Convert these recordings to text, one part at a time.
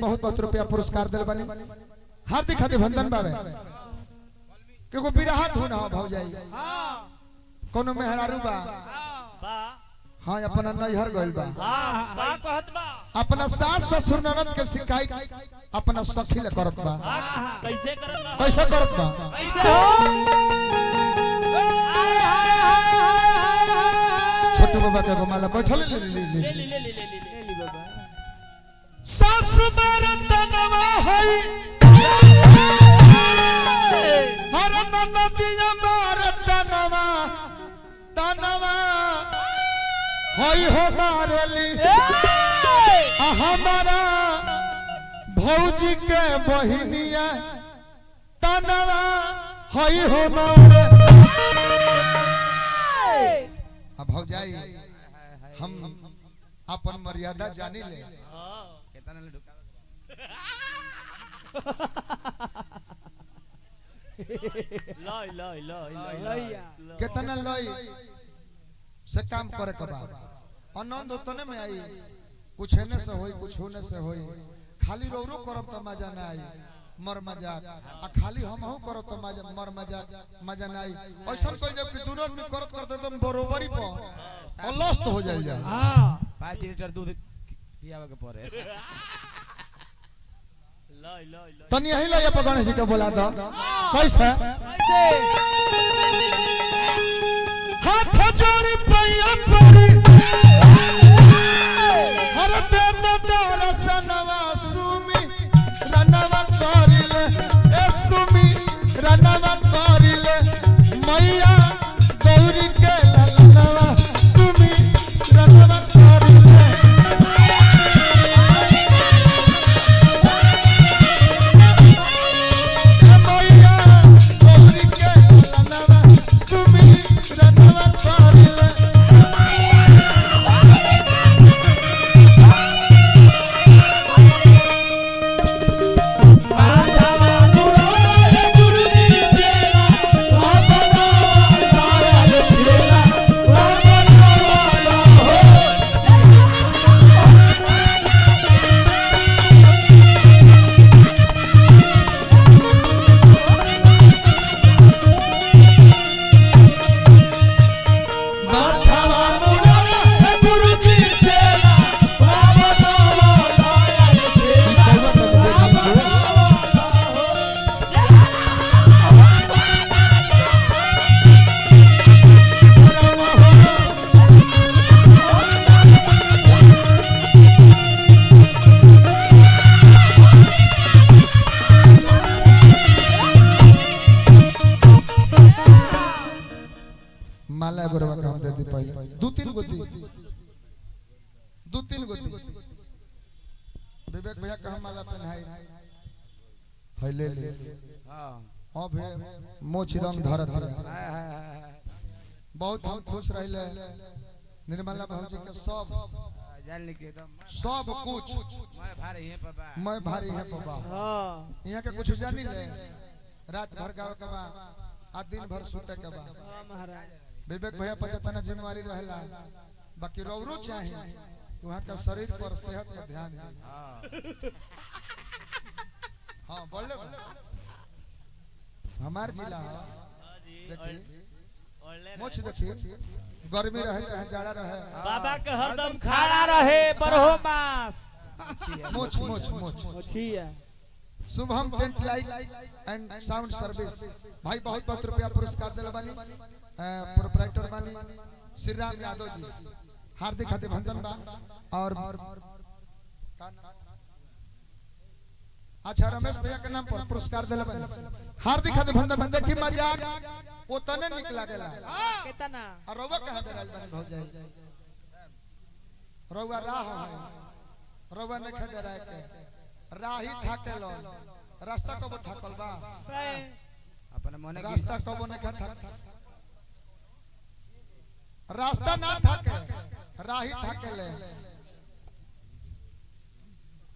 बहुत बहुत रुपया पुरस्कार दिल बनी हार्दिक अभिनंदन बाबे क्योंकि बिरहा धुन हो भाव जाई कोनो मेहरारू बा हां अपना नैहर गइल बा का कहत बा अपना सास ससुर ननद के शिकायत अपना सखी ले करत बा कैसे करत बा कैसे करत बा छोटू बाबा के माला बैठल ले बाबा सासु मरतनवा हई हर ननदिया मरतनवा तनवा हई हो मारली हमारा भौजी के बहिनिया तनवा हई हो मारे अब भौजाई हम अपन मर्यादा जानी ले कितना लई से काम करे के बाद आनंद उतने में आई कुछ हेने से होई कुछ होने से होई खाली रोरो करब त मजा ना आई मर मजाक आ खाली हमहु करब त मजा मर मजाक मजा ना आई ऐसा कोई जब कि दोनों आदमी करत करते एकदम बरोबरी पर अलस्त हो जाई जा हां 5 लीटर दूध पियावे के पड़े तनी यही लइया पर गणेश जी के बोला दो कैसे हाथ जोड़ी पैया पड़ी हर दे दर्शनवा सुमी रनवा करिले ए सुमी रनवा करिले मैया गौरी के ललनवा सुमी रनवा करिले माला गोरवा काम दे दी पहले दो तीन गोती विवेक भैया कहां माला पहनाई है ले ले हां अब मोछ रंग धरत है बहुत हम खुश रहले निर्मला भौजी के सब जान के एकदम सब कुछ मैं भारी है बाबा हां यहां के कुछ जानी ले रात भर गावे के बा आ दिन भर सोते के बा हां महाराज विवेक भैया पचतना जिम्मेवारी रहेला बाकी रोरो चाहे वहां का शरीर पर सेहत का ध्यान है हां बोले हमार जिला देखिए मोछ देखिए गर्मी रहे चाहे जाड़ा रहे बाबा के हरदम खड़ा रहे बरहो मास मोछ मोछ मोछ मोछिया Shubham tent light and sound service भाई बहुत बहुत रुपया पुरस्कार दिला बानी प्रोप्राइटर बानी श्री राम यादव जी हार्दिक अभिनंदन बा और अच्छा रमेश भैया के नाम पर पुरस्कार दिला बानी हार्दिक अभिनंदन देखी मजाक ओतने निक लागेला कितना और रउवा कहां गइल बानी भौजाई रउवा राह है रउवा ने खडराए के राही थाकेलो रास्ता कब थाकल बा अपन मने रास्ता कब ने खा थाक रास्ता ना थाके राही थाकेले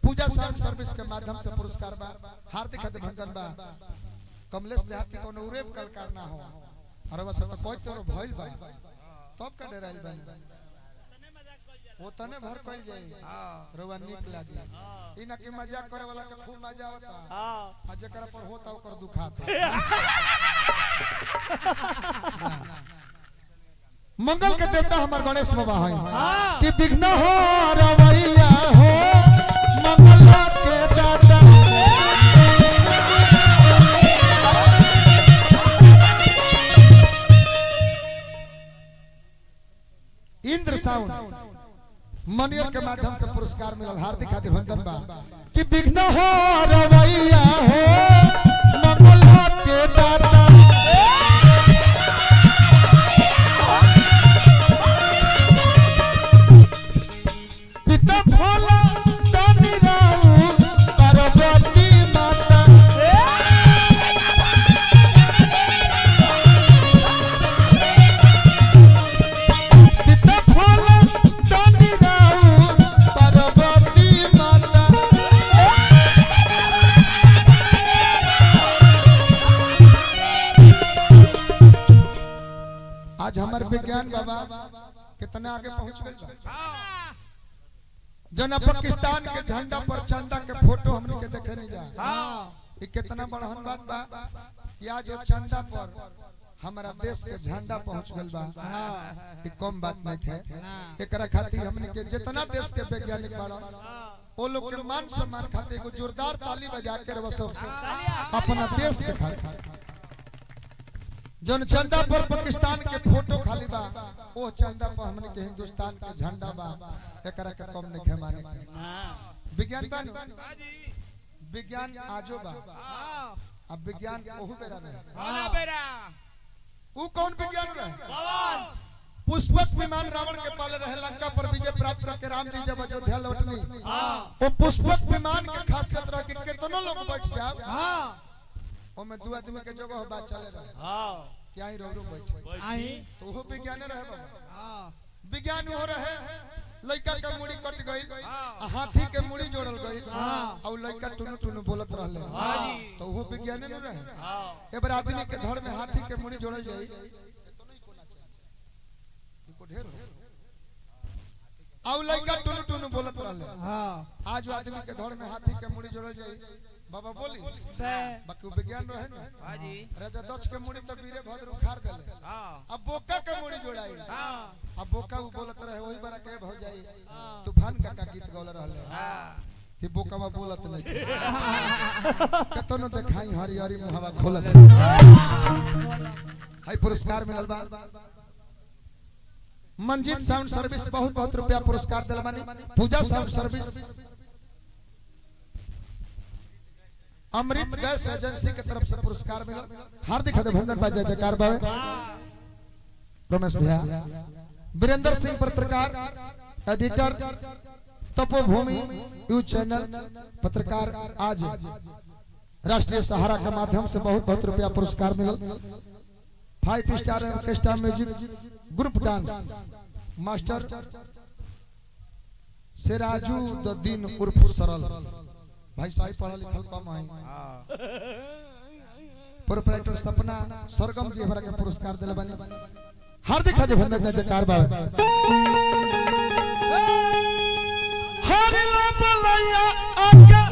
पूजा साउंड सर्विस के माध्यम से पुरस्कार बा हार्दिक अभिनंदन बा कमलेश देहाती कोनो उरेब कलकार ना हो अरे बस तो कोई तोर भइल बा तब का डराइल बा वो तने भर कइल जाई रवा निक लागी इना के मजाक करे वाला के खूब मजा आवता हां आ जेकरा पर होता ओकर दुखाता मंगल के देवता हमर गणेश बाबा है कि विघ्न हो रवैया हो मंगल के दाता इंद्र साउंड मनियर के माध्यम से पुरस्कार मिलल हार्दिक अभिनंदन बा कि विघ्न हो रवैया हो मंगल के दाता पिता भोला दानी राऊ पार्वती माता पिता भोला दानी राऊ पार्वती माता आज हमारे विज्ञान बाबा कितना आगे पहुंच गए जना पाकिस्तान के झंडा पर चंदा के फोटो हमने के देखे नहीं जा ये कितना बड़हन बात बा कि आज जो चंदा पर हमारा देश के झंडा पहुंच गल बा ये कम बात नहीं है एकरा खातिर हमने के जितना देश के वैज्ञानिक बाड़ा वो लोग के मान सम्मान खातिर को जोरदार ताली बजा के अपना देश के खातिर जन चंदा पर पाकिस्तान के फोटो खाली बा ओ चंदा पर हमने के हिंदुस्तान के झंडा बा एकरा के कम नहीं है माने विज्ञान बानो विज्ञान आजो बा अब विज्ञान ओहु बेरा रहे ऊ कौन विज्ञान रहे पुष्पक विमान रावण के पाले रहे लंका पर विजय प्राप्त करके राम जी जब अयोध्या लौटनी वो पुष्पक विमान के खासियत रहे कि कितनो लोग बैठ जाओ ओमे दो आदमी के जगह बात चले रहे हां क्या ही रोरो बैठे आई तो वो विज्ञान रहे बाबा विज्ञान हो रहे लड़का के मुड़ी कट गई हाथी के मुड़ी जोड़ल गई और लड़का टुनु टुनु बोलत रहले तो वो विज्ञान न रहे ए बार आदमी के धड़ में हाथी के मुड़ी जोड़ल जाई तो नहीं कोना चाहिए इनको ढेर और लड़का टुनु टुनु बोलत रहले आज आदमी के धड़ में हाथी के मुड़ी जोड़ल जाई बाबा बोली बाकी विज्ञान रहे ना हाजी राजा दक्ष के मुड़ी तो वीरे भद्र उखाड़ देले अब बोका के मुड़ी जोड़ाई अब बोका उ बोलत रहे वही बरा के हो जाई तूफान का गीत गौल रहले कि बोकावा बोलत नहीं कतनो देखाई हरी हरी मुहावा खोलत हाई पुरस्कार मिलल बा मंजीत साउंड सर्विस बहुत बहुत रुपया पुरस्कार दिल बानी पूजा साउंड सर्विस अमृत गैस एजेंसी की तरफ से पुरस्कार मिला हार्दिक अभिनंदन बा जय जयकार बा रमेश भैया वीरेंद्र सिंह पत्रकार एडिटर तपोभूमि यू चैनल पत्रकार आज राष्ट्रीय सहारा के माध्यम से बहुत बहुत रुपया पुरस्कार मिला 5 star orchestra music group dance master Sirajuddin उर्फ सरल भाई साहब पढ़ा लिखल कम है प्रोप्राइटर सपना सरगम जी हमरा के पुरस्कार दिले बानी हार्दिक अभिनंदन जयकार बा हरि ला बलैया आके